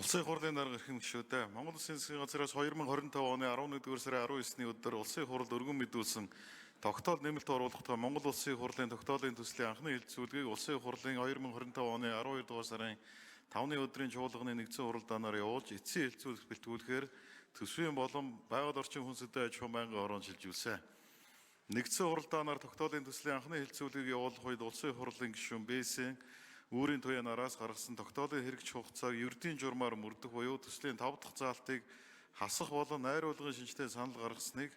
Улсын хурлын дарга эрхэм гишүүдээ Монгол Улсын засгийн газраас 2025 оны 11-р сарын 19-ний өдөр Улсын хурл өргөн мэдүүлсэн тогтоол нэмэлт оруулах тухай Монгол Улсын хурлын тогтоолын төслийн анхны хэлэлцүүлгийг Улсын хурлын 2025 оны 12-р сарын 5-ны өдрийн чуулганы нэгдсэн хуралдаанаар явуулж эцсийн хэлэлцүүлэгт бэлтгүүлэхээр төсвийн болон байгаль орчин хүн сэдвийн аж ахуйн байнгын хороонд шилжүүлсэн. Нэгдсэн хуралдаанаар тогтоолын төслийн анхны хэлэлцүүлгийг явуулах үед Улсын хурлын гишүүн Бээсийн Үүрийн туяа нараас гаргасан тогтоолын хэрэгж хугацааг ердийн журмаар мөрдөх буюу төслийн 5 дахь заалтыг хасах болон найруулгын шинжтэй санал гаргасныг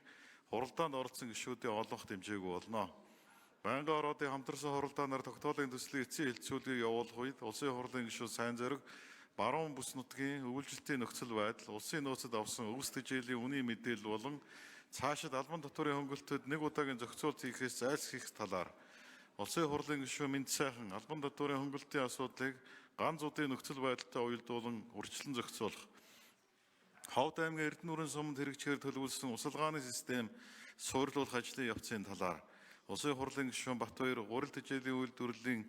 хуралдаанд оролцсон гишүүдийн олонх дэмжээгүй болно. Байнгын ороодын хамтарсан хуралдаанаар тогтоолын төслийн эцсийн хэлэлцүүлгийг явуулах үед Улсын хурлын гишүүн Сайн зориг баруун бүс нутгийн өвөлжилтийн нөхцөл байдал, улсын нөөцөд авсан өвс тэжээлийн үнийн мэдээлэл болон цаашид албан татварын хөнгөлөлтөд нэг удаагийн зохицуулт хийхээс зайлсхийх талаар Улсын хурлын гишүүн Мэнд сайхан албан татварын хөнгөлөлтийн асуудлыг ганц удаа нөхцөл байдалтай уялдуулан урьдчилан зохицуулах. Ховд аймгийн Эрдэнэ нүрэн суманд хэрэгжихээр төлөвлөсөн усалгааны систем суурилуулах ажлын явцын талаар Улсын хурлын гишүүн Батбаяр гурил тэжээлийн үйлдвэрлэлийн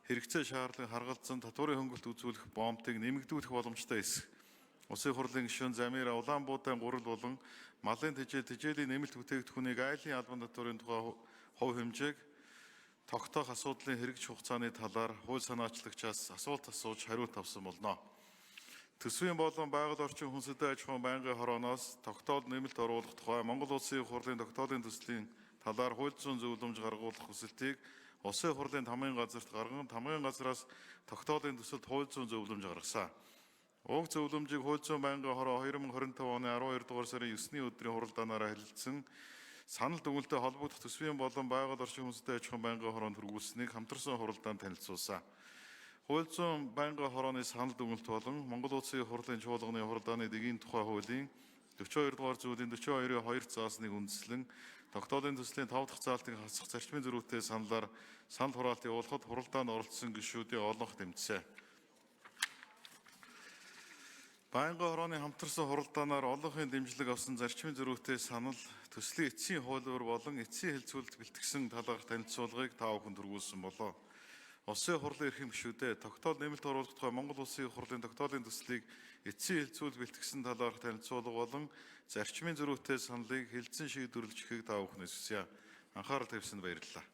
хэрэгцээ шаардлагыг харгалзан татварын хөнгөлөлт үзүүлэх боомтыг нэмэгдүүлэх боломжтой эсэх. Улсын хурлын гишүүн Замир Улаанбуудайн гурил болон малын тэжээлийн нэмэлт бүтээгдэхүүнийг айлын албан татварын тухай хувь хэмжээг тогтоох асуудлын хэрэгж хугацааны талаар хууль санаачлагчаас асуулт асууж хариулт авсан болно. Төсвийн болон байгаль орчин хүн сэдвийн аж ахуйн байнгын хорооноос тогтоол нэмэлт оруулах тухай Монгол Улсын хурлын тогтоолын төслийн талаар хууль зүйн зөвлөмж гаргуулах хүсэлтийг Улсын хурлын тамгын газарт гарган тамгын газраас тогтоолын төсөлд хууль зүйн зөвлөмж гаргасан. Уг зөвлөмжийг хууль зүйн байнгын хороо 2025 оны 12 дугаар сарын 9-ний өдрийн хуралдаанаараа хэлэлцсэн санал дүгнэлтэд холбогдох төсвийн болон байгаль орчин хүн сэдвийн аж ахуйн байнгын хороонд хүргүүлсэнийг хамтарсан хуралдаанд танилцуулсан. Хууль зүйн байнгын хорооны санал дүгнэлт болон Монгол Улсын хурлын чуулганы хуралдааны дэгийн тухай хуулийн 42 дугаар зүйлийн 42-ийн 2 заасныг үндэслэн тогтоолын төслийн 5 дахь заалтыг хасах зарчмын зөрүүтэй саналаар санал хураалт явуулахад хуралдаанд оролцсон гишүүдийн олонх тэмцсэн. Байнгын хорооны хамтарсан хуралдаанаар олонхын дэмжлэг авсан зарчмын зөрүүтэй санал төслийн эцсийн хуулбар болон эцсийн хэлэлцүүлэлт бэлтгэсэн талаарх танилцуулгыг та бүхэнд хүргүүлсэн болов. Улсын хурлын эрхэм гишүүдээ тогтоол нэмэлт оруулах тухай Монгол Улсын хурлын тогтоолын төслийг эцсийн хэлэлцүүлэлт бэлтгэсэн талаарх танилцуулга болон зарчмын зөрүүтэй саналыг хэлэлцэн шийдвэрлэжихийг та бүхнээс хүсье. Анхаарал тавьсанд баярлалаа.